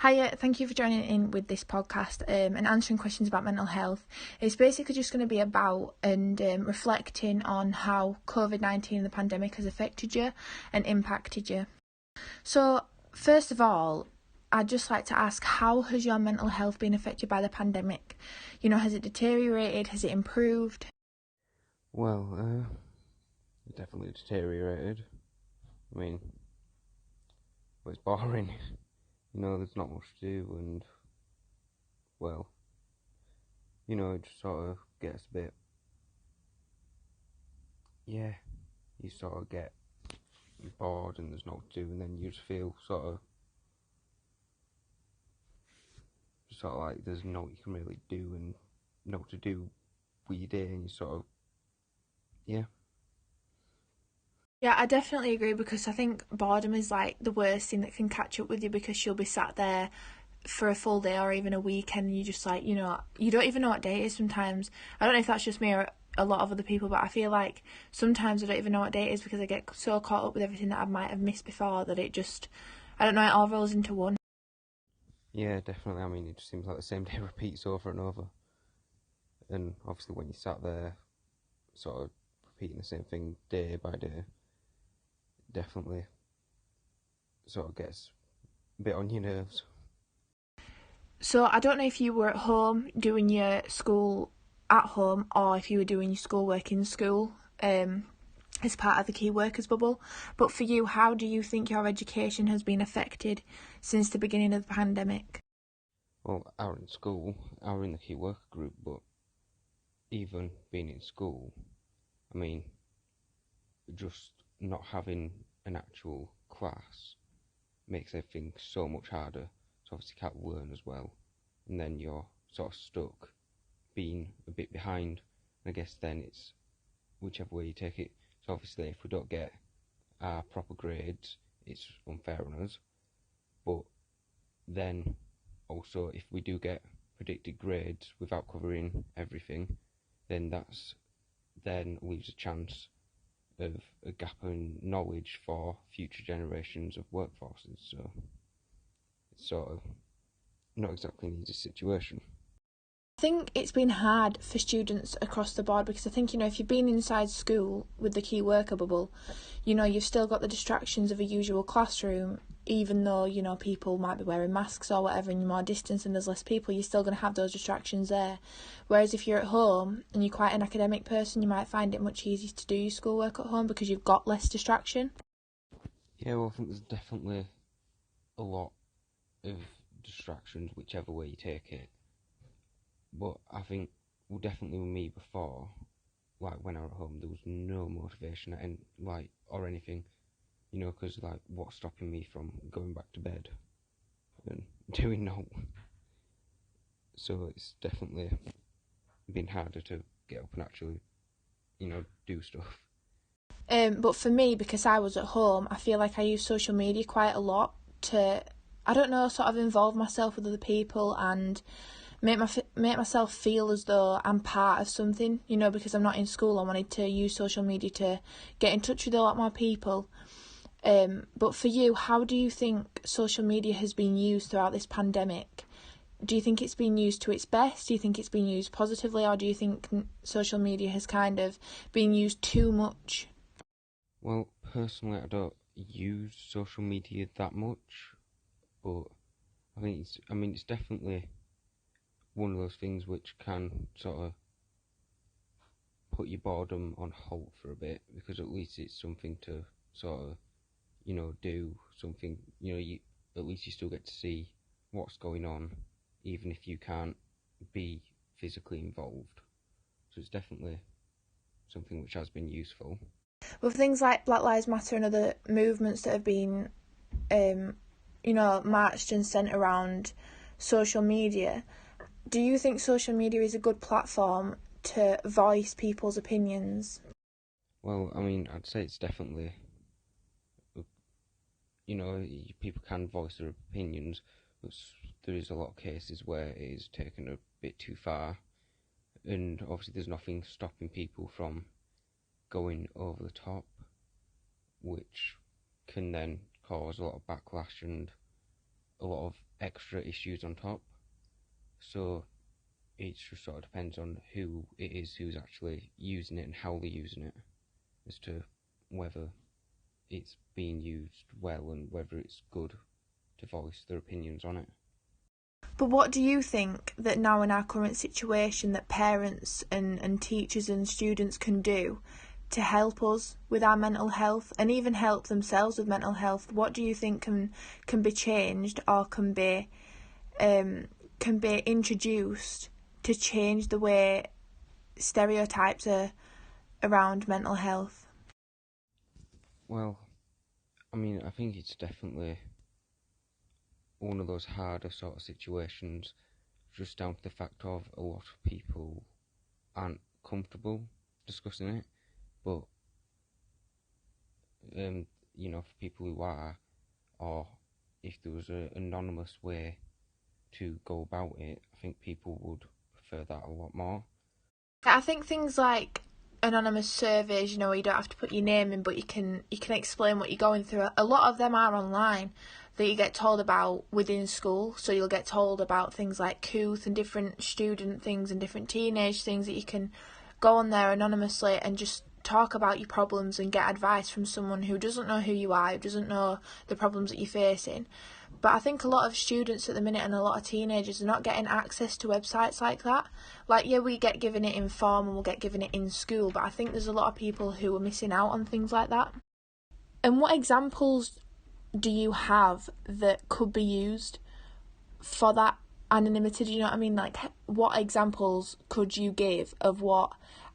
Hiya, thank you for joining in with this podcast and answering questions about mental health. It's basically just going to be about and reflecting on how COVID-19 and the pandemic has affected you and impacted you. So, first of all, I'd just like to ask, how has your mental health been affected by the pandemic? Has it deteriorated? Has it improved? Well, it definitely deteriorated. It's boring. There's not much to do, and, it just sort of gets a bit, you sort of get bored and there's not to do, and then you just feel sort of like there's no you can really do and no to do with your day, and you sort of, Yeah, I definitely agree, because I think boredom is like the worst thing that can catch up with you, because you'll be sat there for a full day or even a weekend and you just you don't even know what day it is sometimes. I don't know if that's just me or a lot of other people, but I feel like sometimes I don't even know what day it is because I get so caught up with everything that I might have missed before that it all rolls into one. yeah, definitely. It just seems like the same day repeats over and over, and obviously when you sat there sort of repeating the same thing day by day, definitely sort of gets a bit on your nerves. So I don't know if you were at home doing your school at home or if you were doing your schoolwork in school as part of the key workers bubble, but for you, how do you think your education has been affected since the beginning of the pandemic? Well, I were in school, I were in the key worker group, but even being in school, just not having an actual class makes everything so much harder. So obviously you can't learn as well, and then you're sort of stuck being a bit behind. And I guess then it's whichever way you take it. So obviously if we don't get our proper grades, it's unfair on us. But then also if we do get predicted grades without covering everything, then then leaves a chance of a gap in knowledge for future generations of workforces. So it's sort of not exactly an easy situation. I think it's been hard for students across the board, because I think, if you've been inside school with the key worker bubble, you've still got the distractions of a usual classroom, even though, people might be wearing masks or whatever and you're more distance and there's less people, you're still going to have those distractions there. Whereas if you're at home and you're quite an academic person, you might find it much easier to do your schoolwork at home because you've got less distraction. Yeah, well, I think there's definitely a lot of distractions, whichever way you take it. But I think, well, definitely with me before, like when I was at home, there was no motivation or anything, because what's stopping me from going back to bed and doing no? So it's definitely been harder to get up and actually, do stuff. But for me, because I was at home, I feel like I use social media quite a lot to, I don't know, sort of involve myself with other people and make myself feel as though I'm part of something, because I'm not in school. I wanted to use social media to get in touch with a lot more people. But for you, how do you think social media has been used throughout this pandemic? Do you think it's been used to its best? Do you think it's been used positively? Or do you think social media has kind of been used too much? Well, personally, I don't use social media that much, but I think it's definitely one of those things which can sort of put your boredom on hold for a bit, because at least it's something to sort of, do something, at least you still get to see what's going on, even if you can't be physically involved. So it's definitely something which has been useful. With things like Black Lives Matter and other movements that have been, marched and sent around social media, do you think social media is a good platform to voice people's opinions? Well, I'd say it's definitely, people can voice their opinions, but there is a lot of cases where it is taken a bit too far, and obviously there's nothing stopping people from going over the top, which can then cause a lot of backlash and a lot of extra issues on top. So it just sort of depends on who it is who's actually using it and how they're using it as to whether it's being used well and whether it's good to voice their opinions on it. But what do you think that now in our current situation that parents and teachers and students can do to help us with our mental health and even help themselves with mental health? What do you think can be changed or can be introduced to change the way stereotypes are around mental health? Well, I mean, I think it's definitely one of those harder sort of situations, just down to the fact of a lot of people aren't comfortable discussing it. But for people who are, or if there was an anonymous way to go about it, I think people would prefer that a lot more. I think things like anonymous surveys, where you don't have to put your name in, but you can explain what you're going through. A lot of them are online that you get told about within school. So you'll get told about things like Couth and different student things and different teenage things that you can go on there anonymously and just talk about your problems and get advice from someone who doesn't know who you are, who doesn't know the problems that you're facing. But I think a lot of students at the minute and a lot of teenagers are not getting access to websites like that. Like, yeah, we get given it in form and we'll get given it in school, but I think there's a lot of people who are missing out on things like that. And what examples do you have that could be used for that anonymity? Do you know what I mean? Like, what examples could you give of what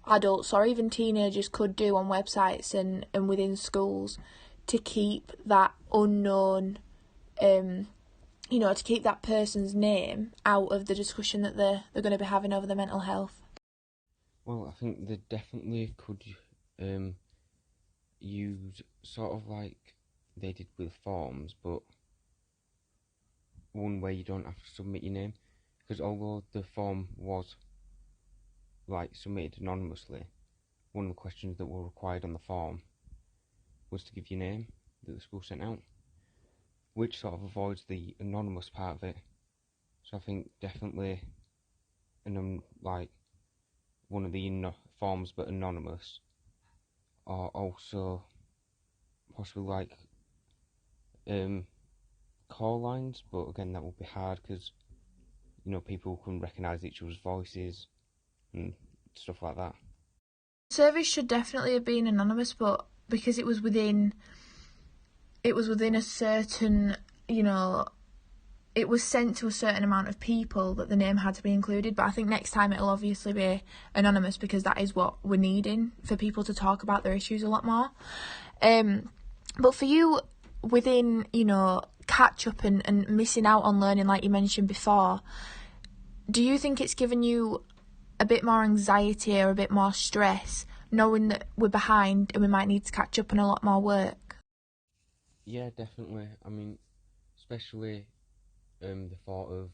adults or even teenagers could do on websites and within schools to keep that unknown, to keep that person's name out of the discussion that they're going to be having over their mental health? Well, I think they definitely could use sort of like they did with forms, but one where you don't have to submit your name. Because although the form was like submitted anonymously, one of the questions that were required on the form was to give your name that the school sent out, which sort of avoids the anonymous part of it. So I think definitely like one of the forms but anonymous, or also possibly like call lines, but again that would be hard because people can recognise each other's voices and stuff like that. Surveys should definitely have been anonymous, but because it was within a certain, it was sent to a certain amount of people that the name had to be included. But I think next time it'll obviously be anonymous because that is what we're needing for people to talk about their issues a lot more. But for you, within, catch up and missing out on learning, like you mentioned before, do you think it's given you a bit more anxiety or a bit more stress knowing that we're behind and we might need to catch up on a lot more work? Yeah, definitely. I mean, especially the thought of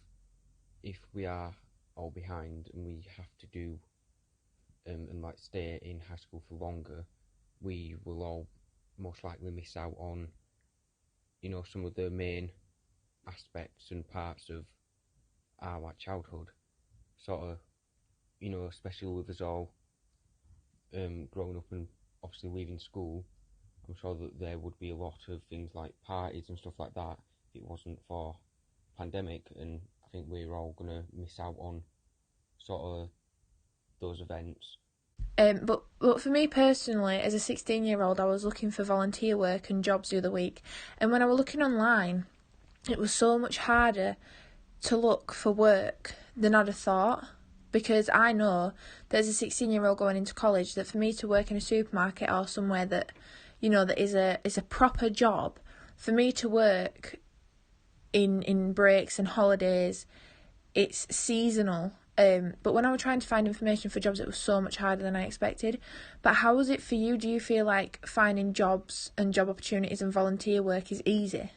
if we are all behind and we have to do and like stay in high school for longer, we will all most likely miss out on some of the main aspects and parts of our like childhood, sort of, especially with us all growing up and obviously leaving school. I'm sure that there would be a lot of things like parties and stuff like that if it wasn't for pandemic, and I think we're all gonna miss out on sort of those events. But for me personally, as a 16-year-old, I was looking for volunteer work and jobs the other week, and when I was looking online, it was so much harder to look for work than I'd have thought, because I know that as a 16-year-old going into college, that for me to work in a supermarket or somewhere that, that is a proper job, for me to work in breaks and holidays, it's seasonal. But when I was trying to find information for jobs, it was so much harder than I expected. But how was it for you? Do you feel like finding jobs and job opportunities and volunteer work is easy?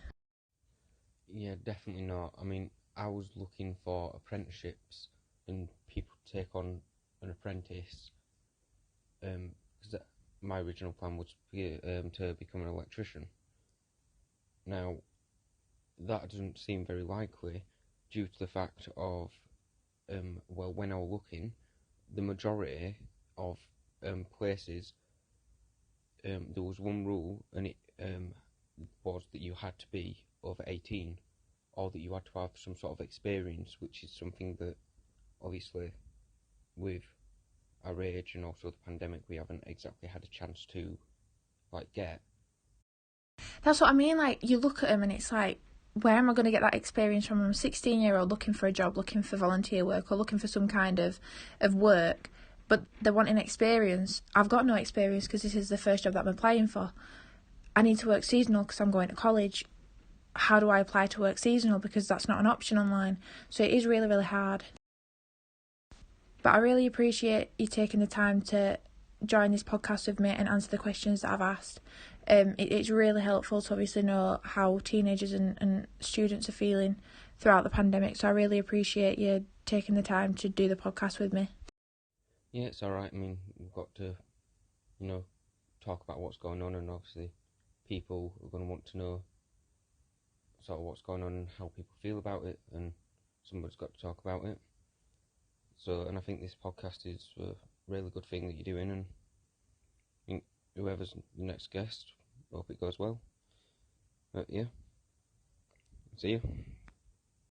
Yeah, definitely not. I mean, I was looking for apprenticeships and people to take on an apprentice, because my original plan was to become an electrician. Now, that doesn't seem very likely due to the fact of, well, when I was looking, the majority of places, there was one rule, and it was that you had to be over 18, or that you had to have some sort of experience, which is something that, obviously, with our age and also the pandemic, we haven't exactly had a chance to, like, get. That's what I mean, like, you look at them and it's like, where am I going to get that experience from? I'm a 16-year-old looking for a job, looking for volunteer work, or looking for some kind of work, but they're wanting experience. I've got no experience because this is the first job that I'm applying for. I need to work seasonal because I'm going to college. How do I apply to work seasonal? Because that's not an option online. So it is really, really hard. But I really appreciate you taking the time to join this podcast with me and answer the questions that I've asked. It's really helpful to obviously know how teenagers and students are feeling throughout the pandemic. So I really appreciate you taking the time to do the podcast with me. Yeah, it's alright. I mean, we've got to, talk about what's going on, and obviously people are going to want to know sort of what's going on and how people feel about it, and somebody's got to talk about it. So, and I think this podcast is a really good thing that you're doing, and I think whoever's the next guest, I hope it goes well. But yeah, see you.